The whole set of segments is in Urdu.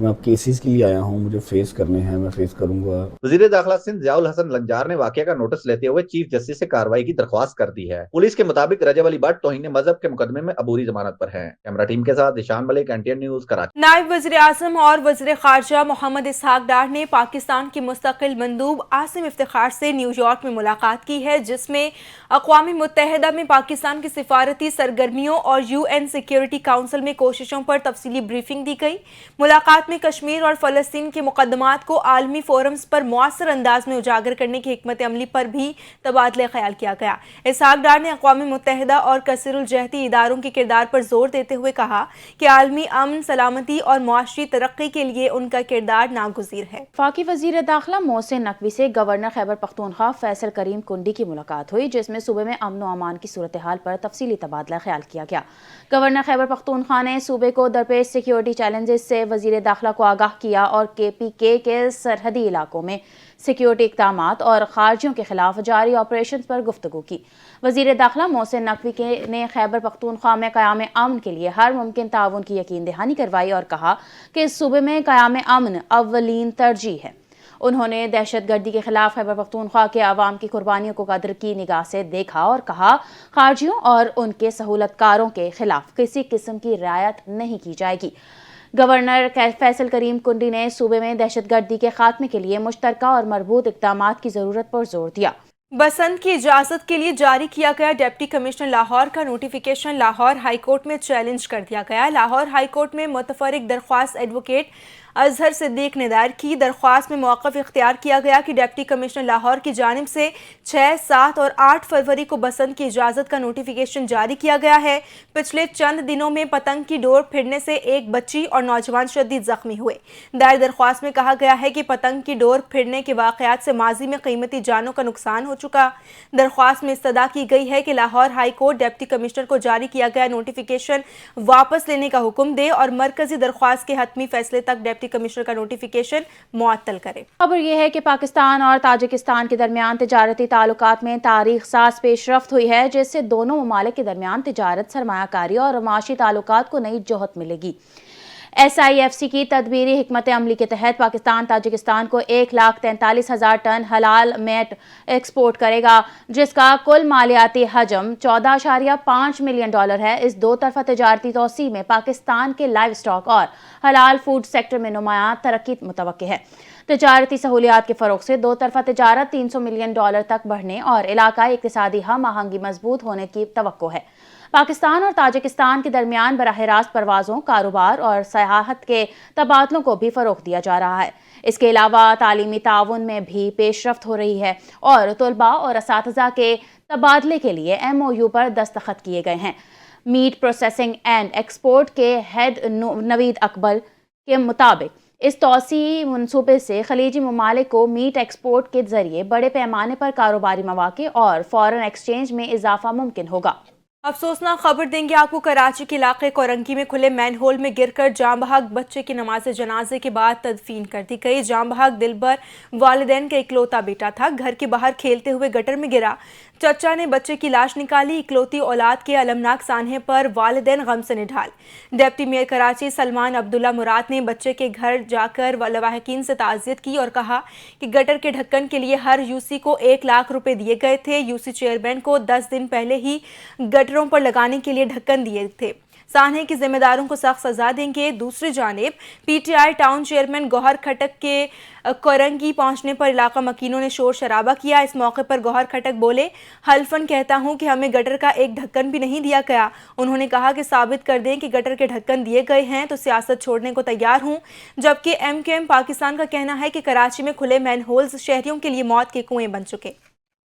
میں اب کیسز کے لیے آیا ہوں, مجھے فیس کرنے ہیں, میں فیس کروں گا. وزیر داخلہ سندھ ضیاء الحسن لنجار نے واقعہ کا نوٹس لیتے ہوئے چیف جسٹس سے کارروائی کی درخواست کر دی ہے. پولیس کے مطابق رجب علی بٹ توہین مذہب کے مقدمے میں عبوری ضمانت پر ہیں. کیمرہ ٹیم کے ساتھ ذیشان ملک, NTN نیوز, کراچی. نائب وزیر اعظم اور وزیر خارجہ محمد اسحاق ڈار نے پاکستان کے مستقل مندوب عاصم افتخار سے نیو یارک میں ملاقات کی ہے, جس میں اقوام متحدہ میں پاکستان کی سفارتی سرگرمیوں اور UN سیکیورٹی کونسل میں کوششوں پر تفصیلی بریفنگ دی گئی. ملاقات میں کشمیر اور فلسطین کے مقدمات کو عالمی فورمز پر مؤثر انداز میں اجاگر کرنے کی حکمت عملی پر بھی تبادلہ خیال کیا گیا. اسحاق ڈار نے اقوام متحدہ اور کثیر الجہتی اداروں کے کردار پر زور دیتے ہوئے کہا کہ عالمی امن, سلامتی اور معاشی ترقی کے لیے ان کا کردار ناگزیر ہے. وفاقی وزیر داخلہ محسن نقوی سے گورنر خیبر پختونخوا فیصل کریم کنڈی کی ملاقات ہوئی, جس میں صوبے میں امن و امان کی صورتحال پر تفصیلی تبادلہ خیال کیا گیا. گورنر خیبر پختونخوا نے صوبے کو درپیش سیکیورٹی چیلنجز سے وزیر داخلہ کو آگاہ کیا اور KPK کے سرحدی علاقوں میں سیکیورٹی اقدامات اور خارجیوں کے خلاف جاری آپریشنز پر گفتگو کی. وزیر داخلہ محسن نقوی نے خیبر پختونخوا میں قیام امن کے لیے ہر ممکن تعاون کی یقین دہانی کروائی اور کہا کہ اس صوبے میں قیام امن اولین ترجیح ہے. انہوں نے دہشت گردی کے خلاف خیبر پختونخوا کے عوام کی قربانیوں کو قدر کی نگاہ سے دیکھا اور کہا خارجیوں اور ان کے سہولت کاروں کے خلاف کسی قسم کی رعایت نہیں کی جائے گی. گورنر فیصل کریم کنڈی نے صوبے میں دہشت گردی کے خاتمے کے لیے مشترکہ اور مربوط اقدامات کی ضرورت پر زور دیا. بسنت کی اجازت کے لیے جاری کیا گیا ڈپٹی کمشنر لاہور کا نوٹیفیکیشن لاہور ہائی کورٹ میں چیلنج کر دیا گیا. لاہور ہائی کورٹ میں متفرق درخواست ایڈوکیٹ اظہر صدیق نے دائر کی. درخواست میں موقف اختیار کیا گیا کہ ڈپٹی کمشنر لاہور کی جانب سے 6, 7 اور 8 فروری کو بسنت کی اجازت کا نوٹیفیکیشن جاری کیا گیا ہے. پچھلے چند دنوں میں پتنگ کی ڈور پھرنے سے ایک بچی اور نوجوان شدید زخمی ہوئے. دائر درخواست میں کہا گیا ہے کہ پتنگ کی ڈور پھرنے کے واقعات سے ماضی میں قیمتی جانوں کا نقصان ہو چکا. درخواست میں استدعا کی گئی ہے کہ Lahore high court deputy commissioner کو جاری کیا گیا نوٹیفیکیشن واپس لینے کا حکم دے اور مرکزی درخواست کے حتمی فیصلے تک ڈپٹی کمشنر کا نوٹیفیکیشن معطل کرے. خبر یہ ہے کہ پاکستان اور تاجکستان کے درمیان تجارتی تعلقات میں تاریخ ساز پیش رفت ہوئی ہے, جس سے دونوں ممالک کے درمیان تجارت, سرمایہ کاری اور معاشی تعلقات کو نئی جوہت ملے گی. SIFC کی تدبیری حکمت عملی کے تحت پاکستان تاجکستان کو 1,43,000 ٹن حلال میٹ ایکسپورٹ کرے گا, جس کا کل مالیاتی حجم $14.5 ملین ہے. اس دو طرفہ تجارتی توسیع میں پاکستان کے لائیو اسٹاک اور حلال فوڈ سیکٹر میں نمایاں ترقی متوقع ہے. تجارتی سہولیات کے فروغ سے دو طرفہ تجارت $300 ملین تک بڑھنے اور علاقائی اقتصادی ہم آہنگی مضبوط ہونے کی توقع ہے. پاکستان اور تاجکستان کے درمیان براہ راست پروازوں, کاروبار اور سیاحت کے تبادلوں کو بھی فروغ دیا جا رہا ہے. اس کے علاوہ تعلیمی تعاون میں بھی پیش رفت ہو رہی ہے اور طلباء اور اساتذہ کے تبادلے کے لیے MOU پر دستخط کیے گئے ہیں. میٹ پروسیسنگ اینڈ ایکسپورٹ کے ہیڈ نوید اکبر کے مطابق اس توسیعی منصوبے سے خلیجی ممالک کو میٹ ایکسپورٹ کے ذریعے بڑے پیمانے پر کاروباری مواقع اور فارن ایکسچینج میں اضافہ ممکن ہوگا. افسوسناک خبر دیں گے آپ کو. کراچی کے علاقے کورنگی میں کھلے مین ہول میں گر کر جاں بحق بچے کی نماز جنازے کے بعد تدفین کر دی گئی. جاں بحق دلبر والدین کا اکلوتا بیٹا تھا. گھر کے باہر کھیلتے ہوئے گٹر میں گرا. چچا نے بچے کی لاش نکالی. اکلوتی اولاد کے المناک سانحے پر والدین غم سے نڈھال. ڈپٹی میئر کراچی سلمان عبداللہ مراد نے بچے کے گھر جا کر لواحقین سے تعزیت کی اور کہا کہ گٹر کے ڈھکن کے لیے ہر UC کو 1 لاکھ روپے دیے گئے تھے. UC چیئرمین کو 10 دن پہلے ہی گٹروں پر لگانے کے لیے ڈھکن دیے تھے. سانحے کے ذمہ داروں کو سخت سزا دیں گے. دوسری جانب PTI ٹاؤن چیئرمین گوہر کھٹک کے کورنگی پہنچنے پر علاقہ مکینوں نے شور شرابہ کیا. اس موقع پر گوہر کھٹک بولے, حلفاً کہتا ہوں کہ ہمیں گٹر کا ایک ڈھکن بھی نہیں دیا گیا. انہوں نے کہا کہ ثابت کر دیں کہ گٹر کے ڈھکن دیے گئے ہیں تو سیاست چھوڑنے کو تیار ہوں. جبکہ MQM پاکستان کا کہنا ہے کہ کراچی میں کھلے مین ہولز شہریوں کے لیے موت کے کنویں بن چکے.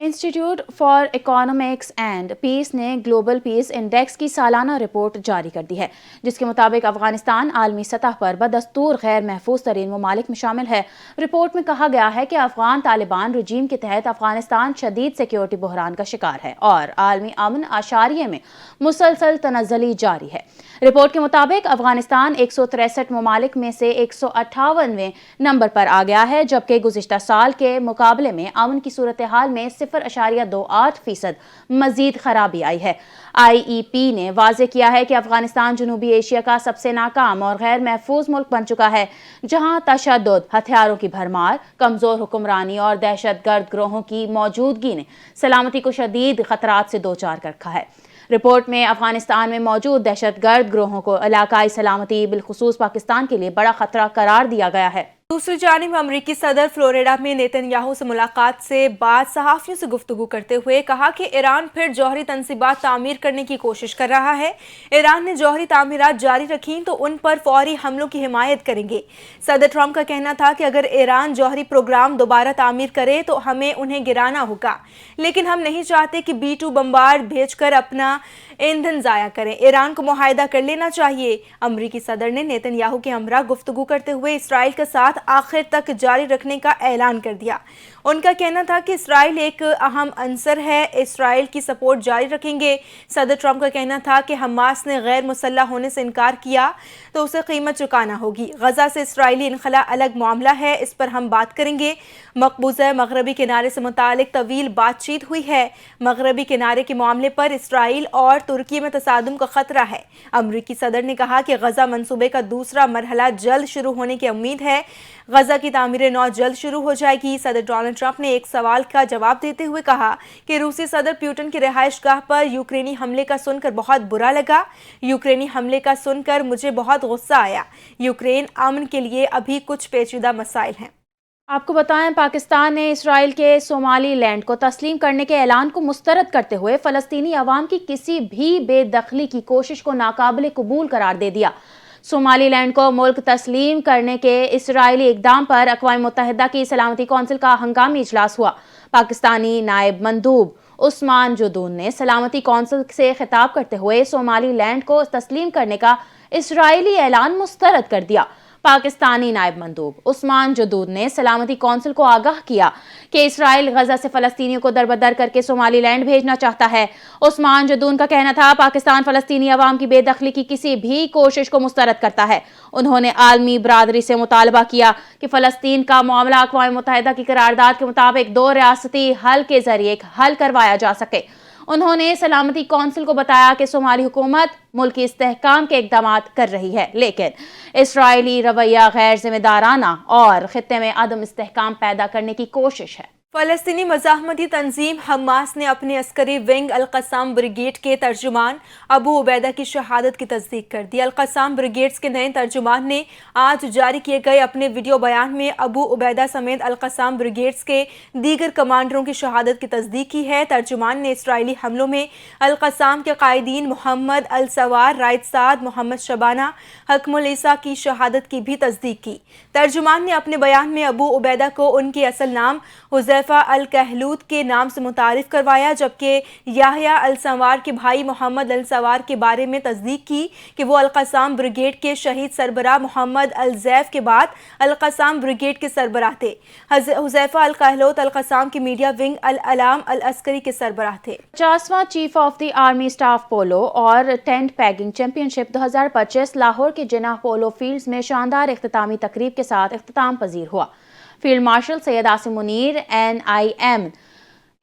Institute for economics and peace نے گلوبل پیس انڈیکس کی سالانہ رپورٹ جاری کر دی ہے, جس کے مطابق افغانستان عالمی سطح پر بدستور غیر محفوظ ترین ممالک میں شامل ہے. رپورٹ میں کہا گیا ہے کہ افغان طالبان رجیم کے تحت افغانستان شدید سیکیورٹی بحران کا شکار ہے اور عالمی امن اشاریہ میں مسلسل تنزلی جاری ہے. رپورٹ کے مطابق افغانستان 163 ممالک میں سے 158ویں نمبر پر آ گیا ہے, جبکہ گزشتہ سال کے مقابلے میں امن کی صورتحال میں 0.28% مزید خرابی آئی ہے۔ IEP نے واضح کیا ہے کہ افغانستان جنوبی ایشیا کا سب سے ناکام اور غیر محفوظ ملک بن چکا ہے، جہاں تشدد، ہتھیاروں کی بھرمار، کمزور حکمرانی اور دہشت گرد گروہوں کی موجودگی نے سلامتی کو شدید خطرات سے دوچار کر رکھا ہے۔ رپورٹ میں افغانستان میں موجود دہشت گرد گروہوں کو علاقائی سلامتی بالخصوص پاکستان کے لیے بڑا خطرہ قرار دیا گیا ہے۔ دوسری جانب امریکی صدر فلوریڈا میں نیتن یاہو سے ملاقات سے بعد صحافیوں سے گفتگو کرتے ہوئے کہا کہ ایران پھر جوہری تنصیبات تعمیر کرنے کی کوشش کر رہا ہے۔ ایران نے جوہری تعمیرات جاری رکھیں تو ان پر فوری حملوں کی حمایت کریں گے۔ صدر ٹرمپ کا کہنا تھا کہ اگر ایران جوہری پروگرام دوبارہ تعمیر کرے تو ہمیں انہیں گرانا ہوگا، لیکن ہم نہیں چاہتے کہ B-2 بمبارڈ بھیج کر اپنا ایندھن ضائع کریں۔ ایران کو معاہدہ کر لینا چاہیے۔ امریکی صدر نے نیتن یاہو کے ہمراہ گفتگو کرتے ہوئے اسرائیل کا ساتھ آخر تک جاری رکھنے کا اعلان کر دیا۔ ان کا کہنا تھا کہ اسرائیل ایک اہم عنصر ہے، اسرائیل کی سپورٹ جاری رکھیں گے۔ صدر ٹرمپ کا کہنا تھا کہ حماس نے غیر مسلح ہونے سے انکار کیا تو اسے قیمت چکانا ہوگی۔ غزہ سے اسرائیلی انخلا الگ معاملہ ہے، اس پر ہم بات کریں گے۔ مقبوضہ مغربی کنارے سے متعلق طویل بات چیت ہوئی ہے۔ مغربی کنارے کے معاملے پر اسرائیل اور ترکی میں تصادم کا خطرہ ہے۔ امریکی صدر نے کہا کہ غزہ منصوبے کا دوسرا مرحلہ جلد شروع ہونے کی امید ہے۔ غزہ کی تعمیر نو جلد شروع ہو جائے گی۔ صدر ڈونلڈ ٹرمپ نے ایک سوال کا جواب دیتے ہوئے کہا کہ روسی صدر پیوٹن کی رہائش گاہ پر یوکرینی حملے کا سن کر بہت برا لگا۔ یوکرینی حملے کا سن کر مجھے بہت غصہ آیا۔ یوکرین امن کے لیے ابھی کچھ پیچیدہ مسائل ہیں۔ آپ کو بتائیں، پاکستان نے اسرائیل کے صومالی لینڈ کو تسلیم کرنے کے اعلان کو مسترد کرتے ہوئے فلسطینی عوام کی کسی بھی بے دخلی کی کوشش کو ناقابل قبول قرار دے دیا۔ صومالی لینڈ کو ملک تسلیم کرنے کے اسرائیلی اقدام پر اقوام متحدہ کی سلامتی کونسل کا ہنگامی اجلاس ہوا۔ پاکستانی نائب مندوب عثمان جدون نے سلامتی کونسل سے خطاب کرتے ہوئے صومالی لینڈ کو تسلیم کرنے کا اسرائیلی اعلان مسترد کر دیا۔ پاکستانی نائب مندوب عثمان جدود نے سلامتی کونسل کو آگاہ کیا کہ اسرائیل غزہ سے فلسطینیوں کو دربدر کر کے صومالی لینڈ بھیجنا چاہتا ہے۔ عثمان جدون کا کہنا تھا پاکستان فلسطینی عوام کی بے دخلی کی کسی بھی کوشش کو مسترد کرتا ہے۔ انہوں نے عالمی برادری سے مطالبہ کیا کہ فلسطین کا معاملہ اقوام متحدہ کی قرارداد کے مطابق 2 ریاستی حل کے ذریعے حل کروایا جا سکے۔ انہوں نے سلامتی کونسل کو بتایا کہ صومالی حکومت ملکی استحکام کے اقدامات کر رہی ہے، لیکن اسرائیلی رویہ غیر ذمہ دارانہ اور خطے میں عدم استحکام پیدا کرنے کی کوشش ہے۔ فلسطینی مزاحمتی تنظیم حماس نے اپنے عسکری ونگ القسام بریگیڈ کے ترجمان ابو عبیدہ کی شہادت کی تصدیق کر دی۔ القسام بریگیڈز کے نئے ترجمان نے آج جاری کیے گئے اپنے ویڈیو بیان میں ابو عبیدہ سمیت القسام بریگیڈز کے دیگر کمانڈروں کی شہادت کی تصدیق کی ہے۔ ترجمان نے اسرائیلی حملوں میں القسام کے قائدین محمد السوار، رائد سعد، محمد شبانہ، حکم العیسیٰ کی شہادت کی بھی تصدیق کی۔ ترجمان نے اپنے بیان میں ابو عبیدہ کو ان کے اصل نام حذیفہ الکہلوت کے نام سے متعارف کروایا، جبکہ یحییٰ السوار کے بھائی محمد السوار کے بارے میں تصدیق کی کہ وہ القسام بریگیڈ کے شہید سربراہ محمد الزیف کے بعد القسام بریگیڈ کے سربراہ تھے۔ حذیفہ الکہلوت القسام کے میڈیا ونگ الاعلام العسکری کے سربراہ تھے۔ 50واں chief of the army staff polo اور tent pegging championship 2025 Lahore کے جناح پولو فیلڈز میں شاندار اختتامی تقریب کے ساتھ اختتام پذیر ہوا۔ Field marshal Syed Asim Munir, NIM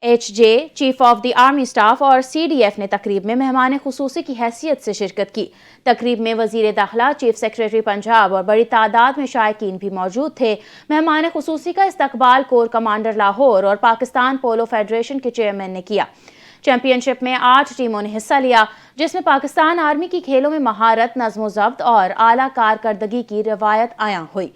HJ chief of the army staff اور CDF نے تقریب میں مہمان خصوصی کی حیثیت سے شرکت کی۔ تقریب میں وزیر داخلہ، چیف سیکریٹری پنجاب اور بڑی تعداد میں شائقین بھی موجود تھے۔ مہمان خصوصی کا استقبال کور کمانڈر لاہور اور پاکستان پولو فیڈریشن کے چیئرمین نے کیا۔ چیمپئن شپ میں 8 ٹیموں نے حصہ لیا، جس میں پاکستان آرمی کی کھیلوں میں مہارت، نظم و ضبط اور اعلیٰ کارکردگی کی روایت عیاں ہوئی۔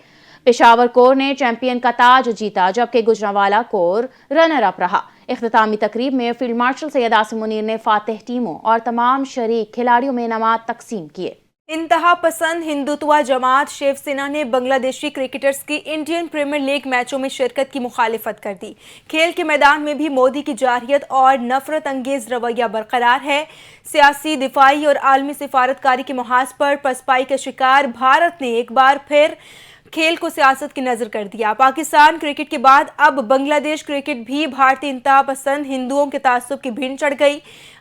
پشاور کور نے چیمپئن کا تاج جیتا، جبکہ گجرانوالہ کور رنر اپ رہا۔ اختتامی تقریب میں فیلڈ مارشل سید عاصم منیر نے فاتح ٹیموں اور تمام شریک کھلاڑیوں میں انعامات تقسیم کیے۔ انتہا پسند ہندوتوا جماعت شیو سینا نے بنگلہ دیشی کرکٹرز کی انڈین پریمیئر لیگ میچوں میں شرکت کی مخالفت کر دی۔ کھیل کے میدان میں بھی مودی کی جارحیت اور نفرت انگیز رویہ برقرار ہے۔ سیاسی، دفاعی اور عالمی سفارتکاری کے محاذ پر پسپائی کا شکار بھارت نے ایک بار پھر کھیل کو سیاست کی نظر کر دیا۔ پاکستان کرکٹ کے بعد اب بنگلہ دیش کرکٹ بھی بھارتی انتہا پسند ہندوؤں کے تعصب کی بھینٹ چڑھ گئی۔